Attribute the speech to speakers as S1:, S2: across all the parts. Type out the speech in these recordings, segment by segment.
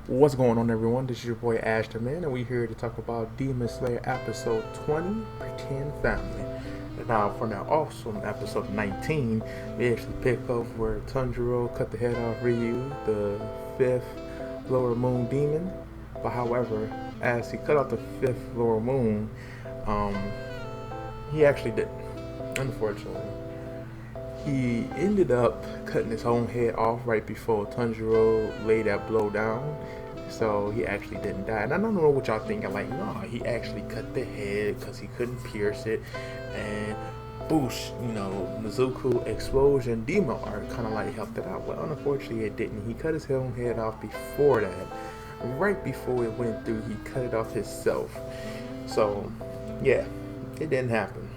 S1: What's going on, everyone? This is your boy AshTheMan, and we're here to talk about Demon Slayer episode 20, Pretend Family. And now, for now, also in episode 19, we actually pick up where Tanjiro cut the head off Ryu, the fifth lower moon demon. But however, as he cut off the fifth lower moon, um, he actually didn't, unfortunately. He ended up cutting his own head off right before Tanjiro laid that blow down. So he actually didn't die. And I don't know what y'all thinking. Like, no, he actually cut the head because he couldn't pierce it. And boosh, Nezuko explosion demon art kind of like helped it out. Well, unfortunately, it didn't. He cut his own head off before that. Right before it went through, he cut it off himself. So, yeah, it didn't happen.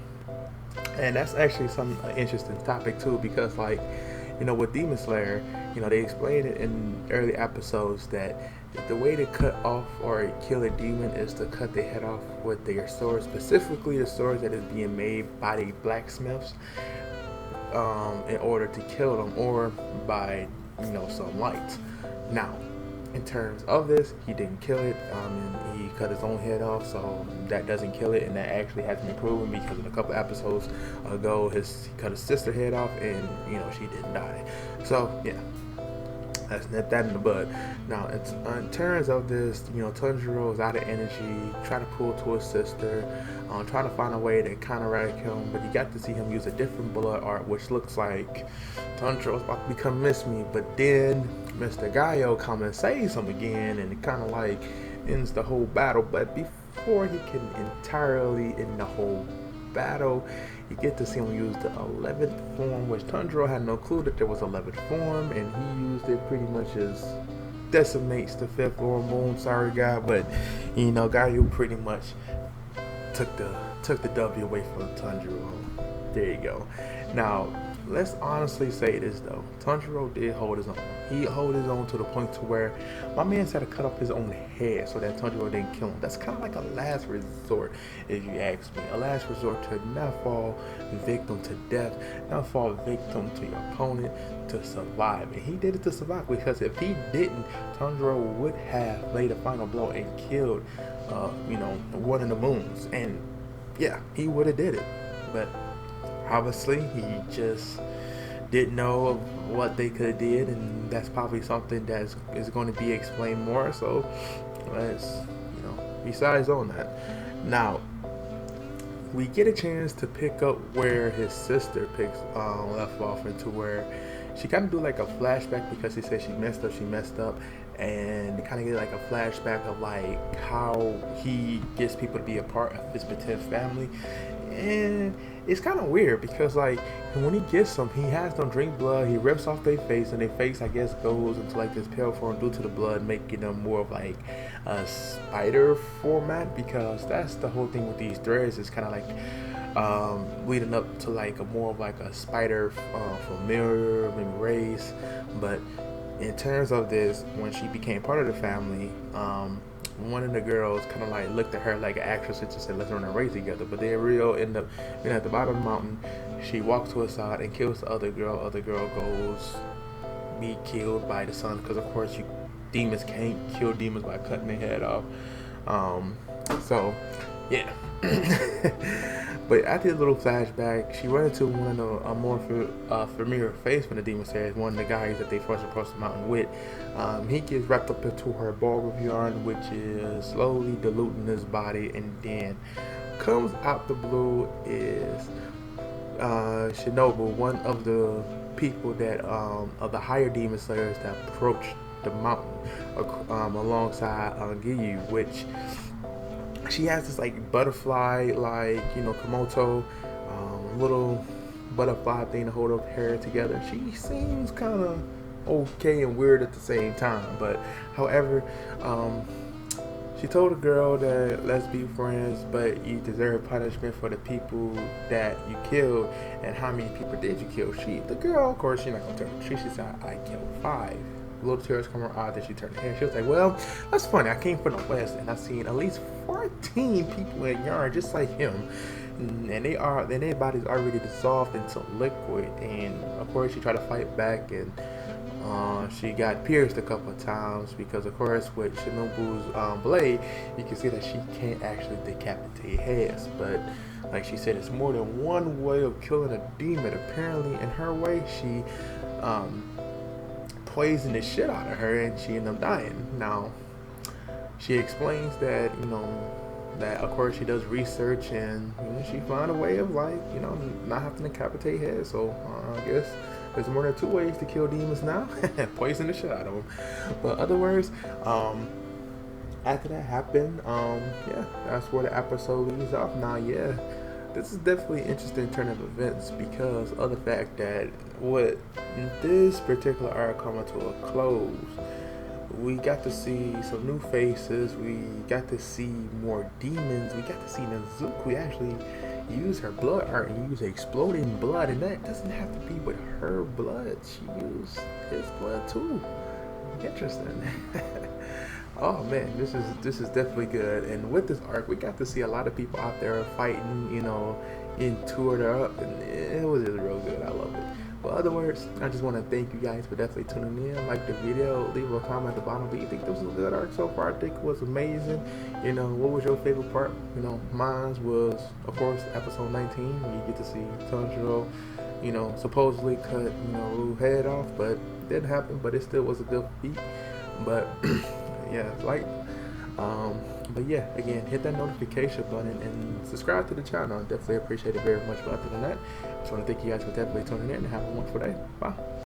S1: And that's actually some interesting topic too, because with Demon Slayer, they explained it in early episodes that the way to cut off or kill a demon is to cut the head off with their sword, specifically the sword that is being made by the blacksmiths, in order to kill them, or by some light. Now, in terms of this, he didn't kill it, and he cut his own head off, so that doesn't kill it, and that actually has been proven because in a couple episodes ago, he cut his sister head off, and she didn't die. So yeah, let's nip that in the bud. Now, in terms of this, Tanjiro is out of energy, trying to pull to his sister, trying to find a way to counteract him, but you got to see him use a different blood art, which looks like Tanjiro's about to become Miss Me, but then Mr. Gaio comes and saves him again, and it kind of like ends the whole battle. But before he can entirely end the whole battle, you get to see him use the 11th form, which Tanjiro had no clue that there was 11th form, and he used it pretty much as decimates the 5th lower moon. Sorry, guy, but Gaio pretty much took the W away from Tanjiro. There you go. Now, let's honestly say this though. Tanjiro did hold his own. He held his own to the point to where my man had to cut off his own head so that Tanjiro didn't kill him. That's kind of like a last resort, if you ask me. A last resort to not fall victim to death, not fall victim to your opponent, to survive. And he did it to survive, because if he didn't, Tanjiro would have laid a final blow and killed, one of the moons. And yeah, he would have did it. But obviously, he just didn't know of what they could have did, and that's probably something that is going to be explained more. So let's, besides on that. Now, we get a chance to pick up where his sister left off, into where she kind of do like a flashback, because he said she messed up, and kind of get like a flashback of like how he gets people to be a part of his pretend family. And it's kind of weird, because like when he gets them, he has them drink blood, he rips off their face, and their face, I guess, goes into like this pale form due to the blood, making them more of like a spider format, because that's the whole thing with these threads. It's kind of like leading up to like a more of like a spider familiar, maybe race. But in terms of this, when she became part of the family, one of the girls kind of like looked at her like an actress and just said, "Let's run a race together." But they real end up being at the bottom of the mountain. She walks to her side and kills the other girl. Other girl goes be killed by the sun, because of course demons can't kill demons by cutting their head off. So yeah. But after the little flashback, she ran into one of the more familiar face from the demon series, one of the guys that they first approached the mountain with. He gets wrapped up into her ball of yarn, which is slowly diluting his body, and then comes out the blue is Shinobu, one of the people that of the higher demon slayers that approached the mountain alongside Giyu, which she has this like butterfly, like Komoto, little butterfly thing to hold her hair together. She seems kind of okay and weird at the same time, but however, she told the girl that let's be friends, but you deserve punishment for the people that you killed. And how many people did you kill? The girl, of course, she's not gonna tell the truth. She said, "I killed 5." Little tears come her eye, then she turned her head. She was like, "Well, that's funny. I came from the West, and I've seen at least 14 people in yarn just like him." and their body's already dissolved into liquid. And of course, she tried to fight back, and she got pierced a couple of times because, of course, with Shinobu's blade, you can see that she can't actually decapitate heads. But like she said, it's more than one way of killing a demon. Apparently, in her way, she poisoned the shit out of her, and she ended up dying. Now, she explains that that of course she does research, and she found a way of, like, not having to decapitate heads. So I guess there's more than two ways to kill demons now. Poison the shit out of them. But other words, after that happened, yeah, that's where the episode leaves off. Now, yeah, this is definitely an interesting turn of events because of the fact that with this particular arc coming to a close, we got to see some new faces. We got to see more demons. We got to see Nezuko actually use her blood art and use exploding blood, and that doesn't have to be with her blood. She used his blood too. Interesting. Oh man, this is definitely good. And with this arc, we got to see a lot of people out there fighting, and toured up, and it was just real good. I love it. But other words, I just want to thank you guys for definitely tuning in. Like the video, leave a comment at the bottom. Do you think this was a good arc so far? I think it was amazing. What was your favorite part? Mine was, of course, episode 19, where you get to see Tanjiro, supposedly cut, Rue's head off, but it didn't happen. But it still was a good feat. But yeah, but yeah, again, hit that notification button and subscribe to the channel. I definitely appreciate it very much. But other than that, I just want to thank you guys for definitely tuning in, and have a wonderful day. Bye.